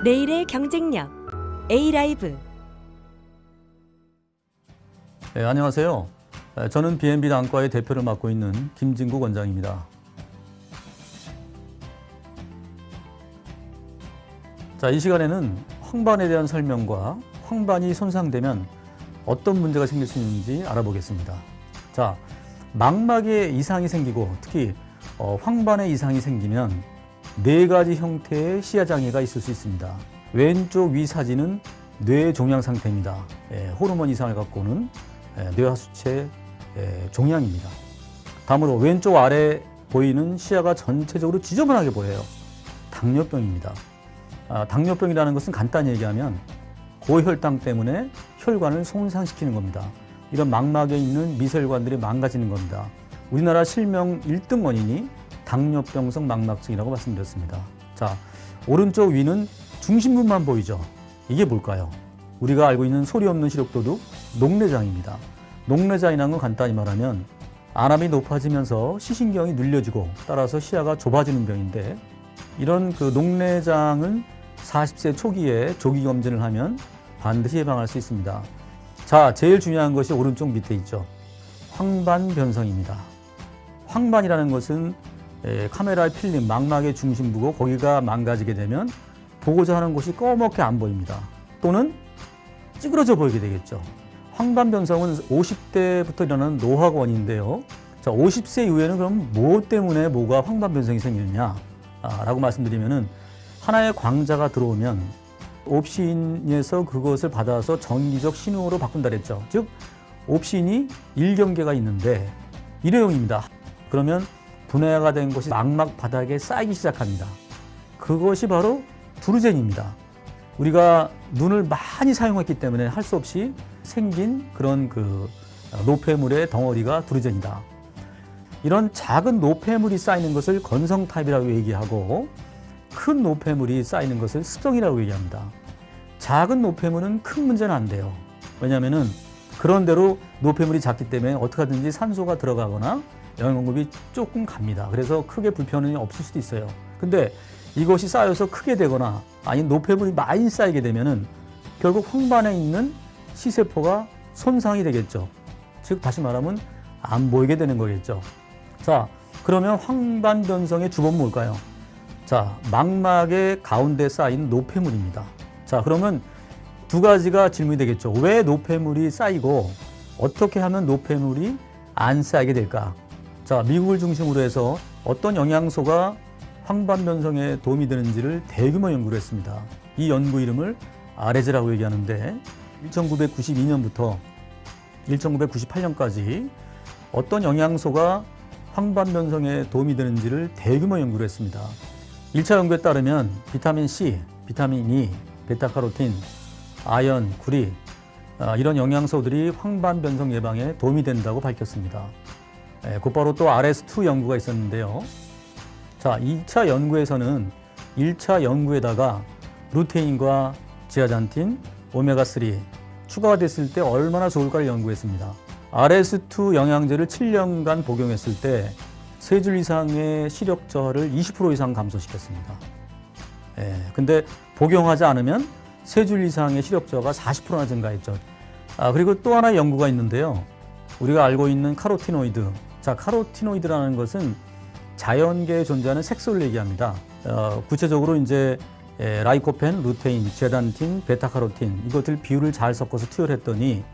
내일의 경쟁력 A라이브. 네, 안녕하세요. 저는 B&B 안과의 대표를 맡고 있는 김진국 원장입니다. 자, 이 시간에는 황반에 대한 설명과 황반이 손상되면 어떤 문제가 생길 수 있는지 알아보겠습니다. 자, 망막에 이상이 생기고 특히 황반에 이상이 생기면 4가지 형태의 시야장애가 있을 수 있습니다. 왼쪽 위 사진은 뇌 종양 상태입니다. 호르몬 이상을 갖고는 뇌하수체 종양입니다. 다음으로 왼쪽 아래 보이는 시야가 전체적으로 지저분하게 보여요. 당뇨병입니다. 당뇨병이라는 것은 간단히 얘기하면 고혈당 때문에 혈관을 손상시키는 겁니다. 이런 망막에 있는 미세혈관들이 망가지는 겁니다. 우리나라 실명 1등 원인이 당뇨병성 망막증이라고 말씀드렸습니다. 자, 오른쪽 위는 중심부만 보이죠. 이게 뭘까요? 우리가 알고 있는 소리 없는 시력도둑 녹내장입니다. 녹내장이라는 건 간단히 말하면 안압이 높아지면서 시신경이 눌려지고 따라서 시야가 좁아지는 병인데, 이런 그 녹내장은 40세 초기에 조기 검진을 하면 반드시 예방할 수 있습니다. 자, 제일 중요한 것이 오른쪽 밑에 있죠. 황반 변성입니다. 황반이라는 것은 카메라의 필름, 망막의 중심부고 거기가 망가지게 되면 보고자 하는 곳이 꺼멓게 안 보입니다. 또는 찌그러져 보이게 되겠죠. 황반 변성은 50대부터 일어나는 노화가 원인인데요. 자, 50세 이후에는 그럼 뭐 때문에 뭐가 황반 변성이 생기느냐 라고 말씀드리면은, 하나의 광자가 들어오면 옵신에서 그것을 받아서 전기적 신호로 바꾼다 그랬죠. 즉 옵신이 1경계가 있는데 일회용입니다. 그러면 분해가 된 것이 망막 바닥에 쌓이기 시작합니다. 그것이 바로 두르젠입니다. 우리가 눈을 많이 사용했기 때문에 할 수 없이 생긴 그런 그 노폐물의 덩어리가 두르젠이다. 이런 작은 노폐물이 쌓이는 것을 건성탑이라고 얘기하고, 큰 노폐물이 쌓이는 것을 습성이라고 얘기합니다. 작은 노폐물은 큰 문제는 안 돼요. 왜냐하면은 그런 대로 노폐물이 작기 때문에 어떻게 하든지 산소가 들어가거나 영양 공급이 조금 갑니다. 그래서 크게 불편함이 없을 수도 있어요. 근데 이것이 쌓여서 크게 되거나 아니면 노폐물이 많이 쌓이게 되면은 결국 황반에 있는 시세포가 손상이 되겠죠. 즉 다시 말하면 안 보이게 되는 거겠죠. 자, 그러면 황반 변성의 주범은 뭘까요? 자, 망막의 가운데 쌓인 노폐물입니다. 자, 그러면 2가지가 질문이 되겠죠. 왜 노폐물이 쌓이고 어떻게 하면 노폐물이 안 쌓이게 될까? 자, 미국을 중심으로 해서 어떤 영양소가 황반 변성에 도움이 되는지를 대규모 연구를 했습니다. 이 연구 이름을 아레즈라고 얘기하는데, 1992년부터 1998년까지 어떤 영양소가 황반 변성에 도움이 되는지를 대규모 연구를 했습니다. 1차 연구에 따르면 비타민 C, 비타민 E, 베타카로틴, 아연, 구리, 이런 영양소들이 황반 변성 예방에 도움이 된다고 밝혔습니다. 곧바로 또 RS2 연구가 있었는데요. 자, 2차 연구에서는 1차 연구에다가 루테인과 지아잔틴, 오메가3 추가가 됐을 때 얼마나 좋을까를 연구했습니다. RS2 영양제를 7년간 복용했을 때 3줄 이상의 시력 저하를 20% 이상 감소시켰습니다. 근데 복용하지 않으면 3줄 이상의 시력 저하가 40%나 증가했죠. 그리고 또 하나의 연구가 있는데요. 우리가 알고 있는 카로티노이드. 자, 카로티노이드라는 것은 자연계에 존재하는 색소를 얘기합니다. 구체적으로 이제 라이코펜, 루테인, 제단틴, 베타카로틴 이것들 비율을 잘 섞어서 투여를 했더니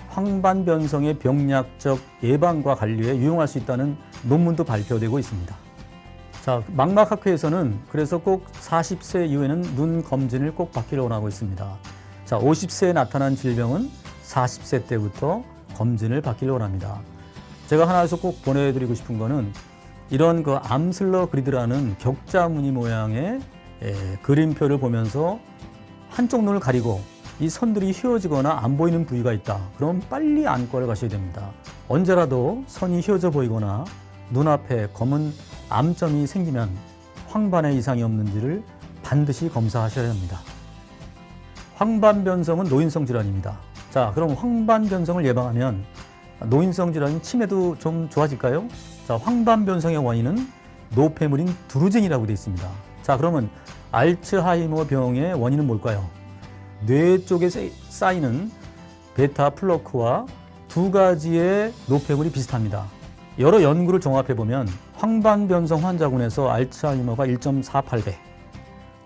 황반 변성의 병약적 예방과 관리에 유용할 수 있다는 논문도 발표되고 있습니다. 자, 망막학회에서는 그래서 꼭 40세 이후에는 눈 검진을 꼭 받기를 원하고 있습니다. 자, 50세에 나타난 질병은 40세 때부터 검진을 받기를 원합니다. 제가 하나에서 꼭 보내드리고 싶은 거는 이런 그 암슬러 그리드라는 격자 무늬 모양의 그림표를 보면서 한쪽 눈을 가리고 이 선들이 휘어지거나 안 보이는 부위가 있다. 그럼 빨리 안과를 가셔야 됩니다. 언제라도 선이 휘어져 보이거나 눈앞에 검은 암점이 생기면 황반에 이상이 없는지를 반드시 검사하셔야 합니다. 황반 변성은 노인성 질환입니다. 자, 그럼 황반 변성을 예방하면 노인성 질환인 치매도 좀 좋아질까요? 자, 황반 변성의 원인은 노폐물인 두루젠이라고 되어 있습니다. 자, 그러면 알츠하이머 병의 원인은 뭘까요? 뇌 쪽에 쌓이는 베타 플러크와 두 가지의 노폐물이 비슷합니다. 여러 연구를 종합해보면 황반변성 환자군에서 알츠하이머가 1.48배,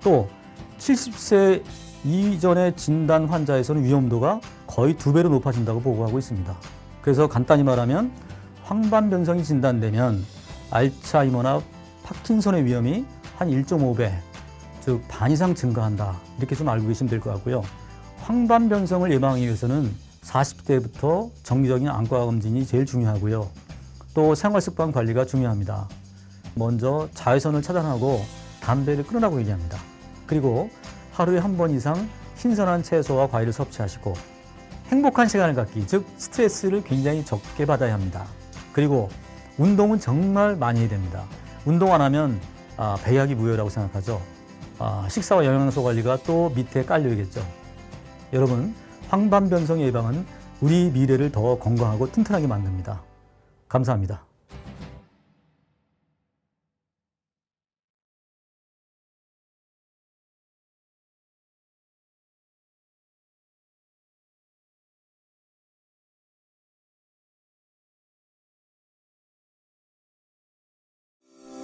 또 70세 이전의 진단 환자에서는 위험도가 거의 2배로 높아진다고 보고하고 있습니다. 그래서 간단히 말하면 황반변성이 진단되면 알츠하이머나 파킨손의 위험이 한 1.5배, 즉 반 이상 증가한다. 이렇게 좀 알고 계시면 될 것 같고요. 황반변성을 예방하기 위해서는 40대부터 정기적인 안과 검진이 제일 중요하고요. 또 생활습관 관리가 중요합니다. 먼저 자외선을 차단하고 담배를 끊으라고 얘기합니다. 그리고 하루에 한 번 이상 신선한 채소와 과일을 섭취하시고 행복한 시간을 갖기, 즉 스트레스를 굉장히 적게 받아야 합니다. 그리고 운동은 정말 많이 해야 됩니다. 운동 안 하면 배약이 무효라고 생각하죠. 식사와 영양소 관리가 또 밑에 깔려야겠죠. 여러분, 황반변성 예방은 우리 미래를 더 건강하고 튼튼하게 만듭니다. 감사합니다.